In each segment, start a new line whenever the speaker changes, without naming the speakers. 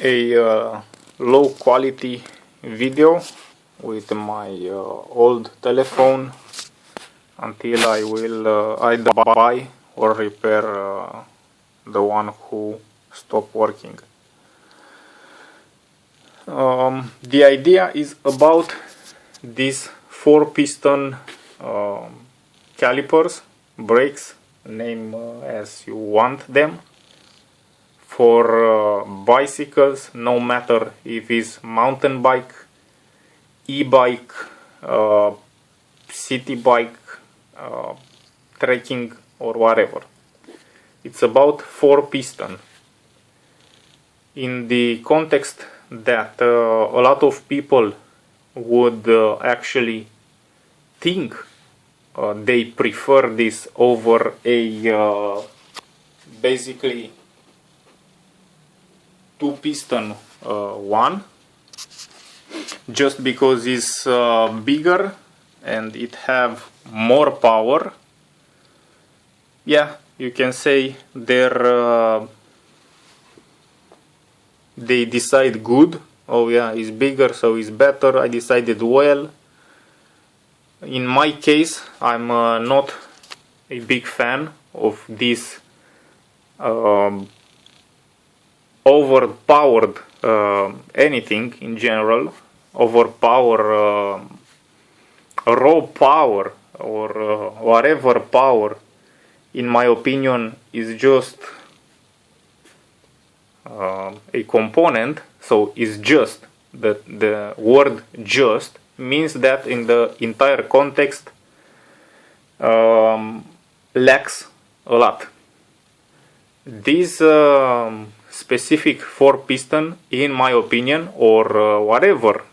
a low quality video with my old telephone until I will either buy or repair the one who stopped working. The idea is about these 4-piston calipers, brakes, name as you want them, for bicycles, no matter if it's mountain bike, e-bike, city bike, trekking or whatever. It's about 4-piston. In the context that a lot of people would actually think they prefer this over a basically 2-piston one, just because it's bigger and it have more power. Yeah, you can say they decide good. Oh yeah, it's bigger, so it's better. I decided well. In my case, I'm not a big fan of this overpowered anything in general. Overpower raw power or whatever power, in my opinion, is just a component. So it's just the word just means that in the entire context lacks a lot. This specific 4-piston, in my opinion, or whatever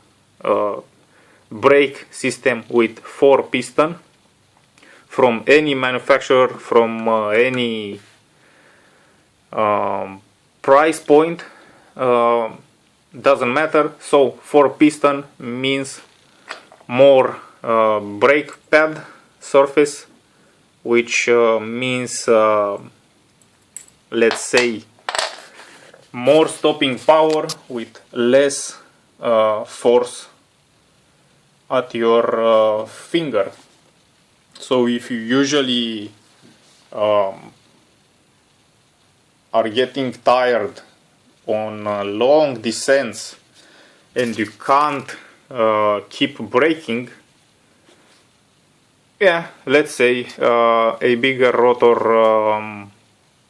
brake system with 4-piston from any manufacturer, from any price point, doesn't matter. So 4-piston means more brake pad surface, which means let's say more stopping power with less force at your finger. So if you usually are getting tired on long descents and you can't keep braking, yeah, let's say a bigger rotor,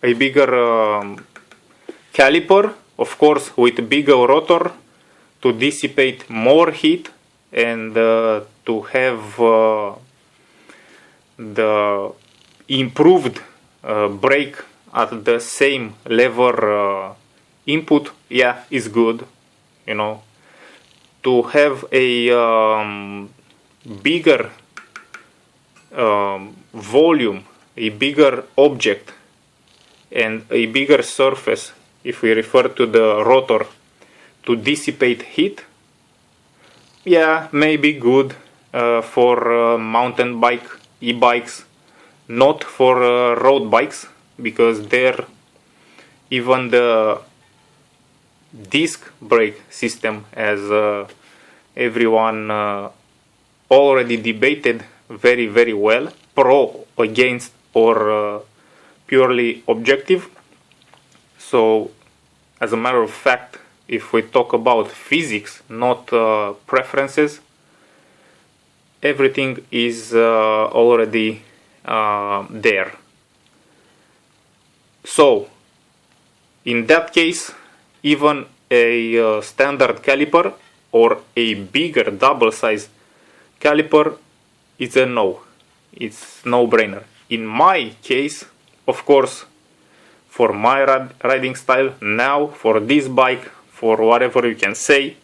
a bigger caliper, of course with bigger rotor, to dissipate more heat and to have the improved brake at the same lever input, yeah, is good, you know. To have a bigger volume, a bigger object and a bigger surface, if we refer to the rotor, to dissipate heat, yeah, may be good for mountain bike, e-bikes, not for road bikes, because there even the disc brake system, as everyone already debated very well, pro, against, or purely objective. So as a matter of fact, if we talk about physics, not preferences, everything is already there. So in that case, even a standard caliper or a bigger double size caliper is a no. It's no-brainer. In my case, of course, for my riding style now, for this bike, for whatever you can say,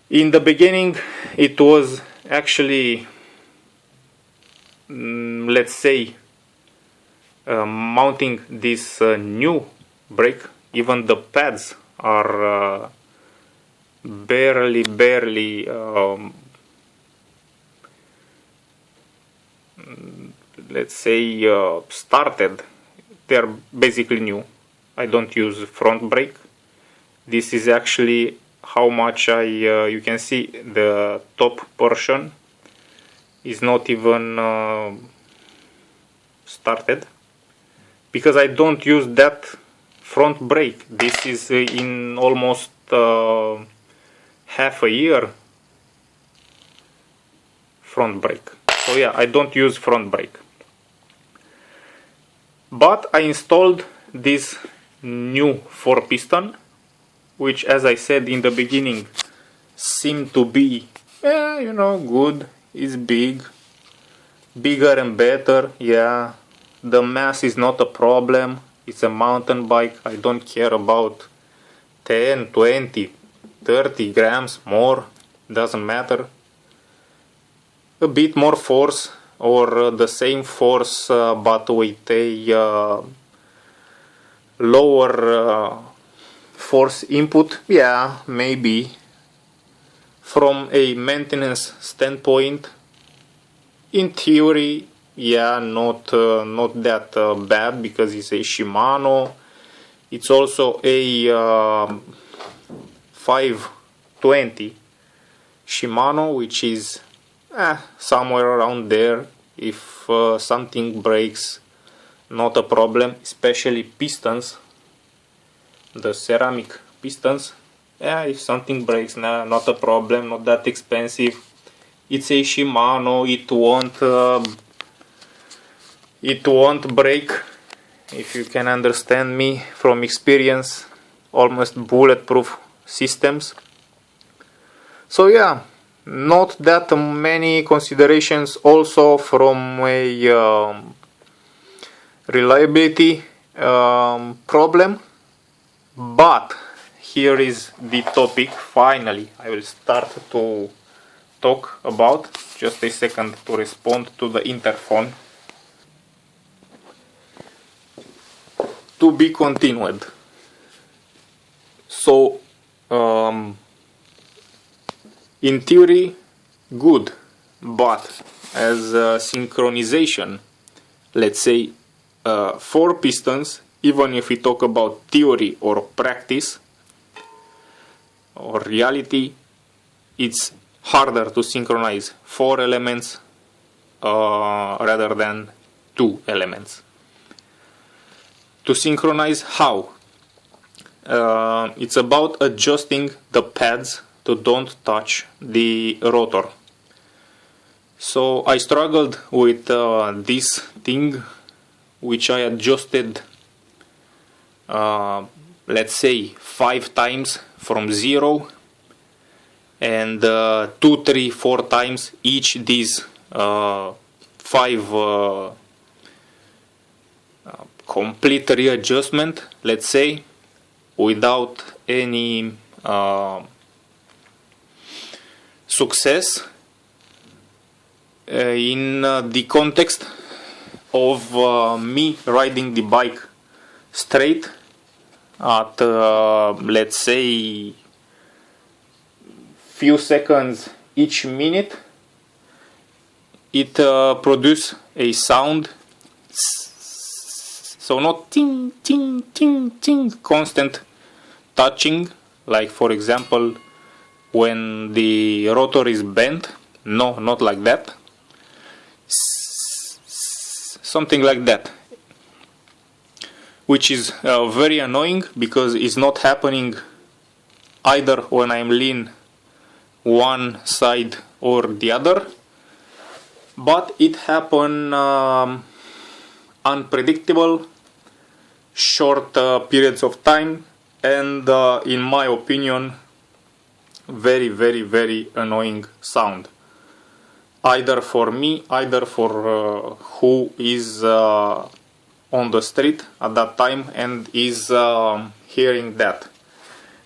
in the beginning it was actually, let's say, mounting this new brake. Even the pads are barely let's say started. They're basically new. I don't use front brake. This is actually how much you can see the top portion is not even started, because I don't use that front brake. This is in almost half a year front brake. So yeah, I don't use front brake. But I installed this new 4-piston, which, as I said in the beginning, seemed to be, good. It's big, bigger and better. Yeah, the mass is not a problem. It's a mountain bike. I don't care about 10, 20, 30 grams more. Doesn't matter. A bit more force, or the same force but with a lower force input. Yeah, maybe. From a maintenance standpoint, in theory, yeah, not that bad, because it's a Shimano. It's also a 520 Shimano, which is somewhere around there. If something breaks, not a problem, especially pistons, the ceramic pistons. Yeah, if something breaks, not a problem, not that expensive. It's a Shimano, it won't break, if you can understand me from experience. Almost bulletproof systems. So yeah, not that many considerations also from a reliability problem. But here is the topic. Finally, I will start to talk about. Just a second to respond to the interphone. To be continued. So, in theory, good, but as synchronization, let's say 4 pistons, even if we talk about theory or practice or reality, it's harder to synchronize 4 elements rather than 2 elements. To synchronize how? It's about adjusting the pads to don't touch the rotor. So I struggled with this thing, which I adjusted let's say 5 times from 0, and 2, 3, 4 times each these 5 complete readjustment, let's say, without any success in the context of me riding the bike straight at let's say few seconds each minute. It produces a sound, so not ting ting ting ting, constant touching, like for example when the rotor is bent. No, not like that. Something like that, which is very annoying, because it's not happening either when I'm lean one side or the other, but it happen unpredictable, short periods of time, and in my opinion very very annoying sound, either for me, either for who is on the street at that time and is hearing that.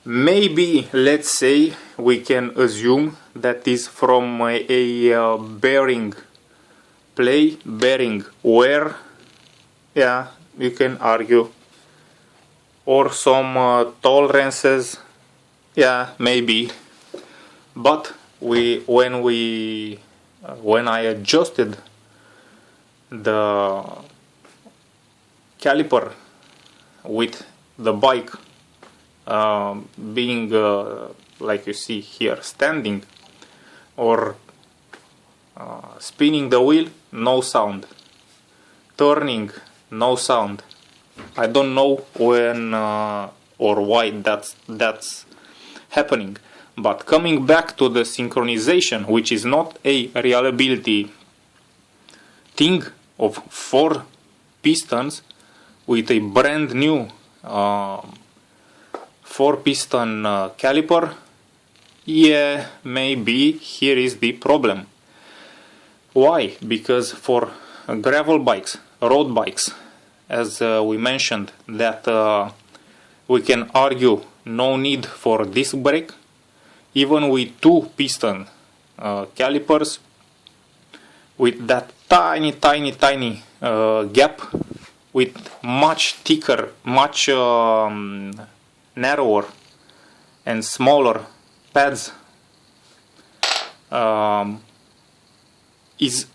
Maybe, let's say, we can assume that is from a bearing play, bearing wear. Yeah, you can argue. Or some tolerances. Yeah, maybe. But when I adjusted the caliper with the bike being like you see here, standing or spinning the wheel, no sound. Turning, no sound. I don't know when or why that's happening. But coming back to the synchronization, which is not a reliability thing of 4 pistons with a brand new 4-piston caliper, yeah, maybe here is the problem. Why? Because for gravel bikes, road bikes, as we mentioned, that we can argue no need for disc brake, even with 2-piston calipers, with that tiny gap, with much thicker, much narrower and smaller pads, is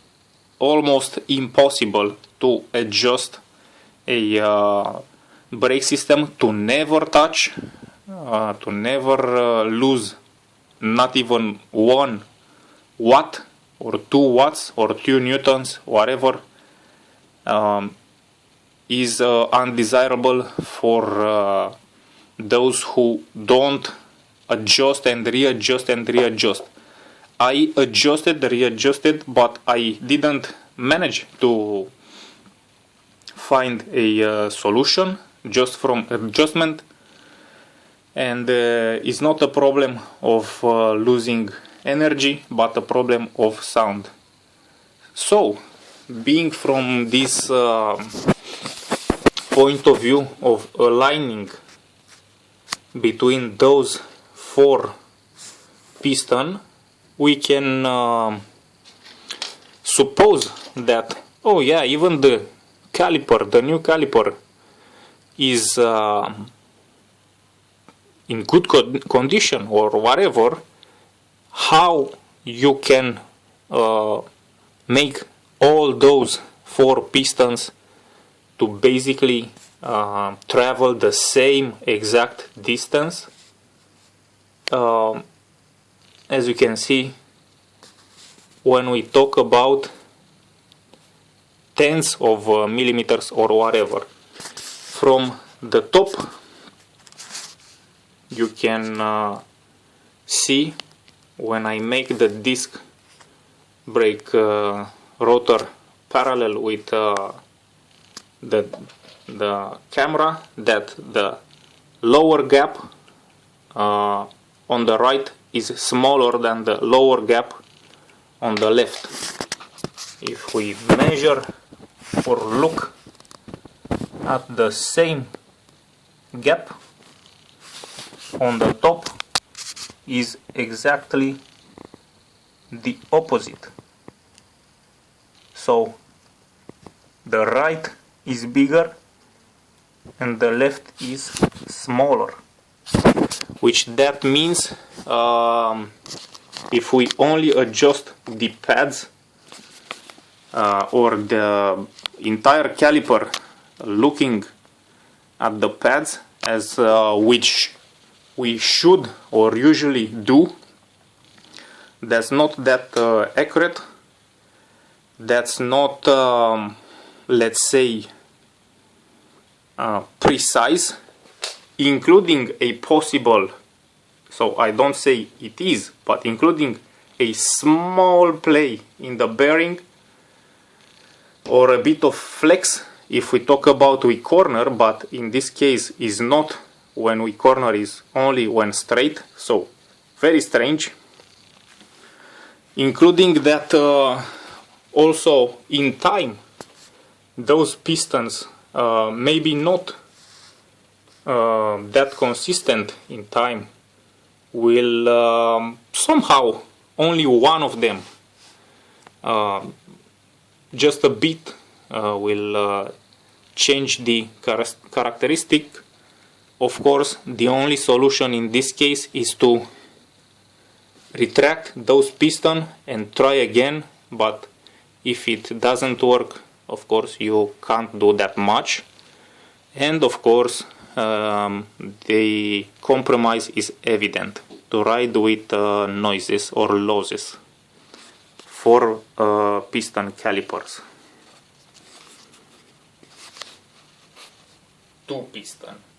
almost impossible to adjust a brake system to never touch, to never lose not even 1 watt or 2 watts or 2 newtons, whatever, is undesirable for those who don't adjust and readjust and readjust. I adjusted, readjusted, but I didn't manage to find a solution just from adjustment, and it's not a problem of losing energy, but a problem of sound. So, being from this point of view of aligning between those 4 piston, we can suppose that, oh yeah, even the caliper, the new caliper, is in good condition or whatever. How you can make all those 4 pistons to basically travel the same exact distance? As you can see, when we talk about tens of millimeters or whatever, from the top you can see when I make the disc brake rotor parallel with the camera, that the lower gap on the right is smaller than the lower gap on the left. If we measure or look at the same gap on the top, is exactly the opposite. So the right is bigger and the left is smaller, which that means if we only adjust the pads or the entire caliper, looking at the pads, as which we should or usually do, that's not that accurate. That's not, let's say, precise, including a possible, so I don't say it is, but including a small play in the bearing or a bit of flex if we talk about we corner, but in this case is not when we corner, is only when straight, so very strange. Including that also in time those pistons maybe not that consistent in time, will somehow only one of them just a bit will change the characteristic. Of course, the only solution in this case is to retract those pistons and try again, but if it doesn't work, of course you can't do that much. And of course the compromise is evident. To ride with noises or losses for piston calipers. 2 piston.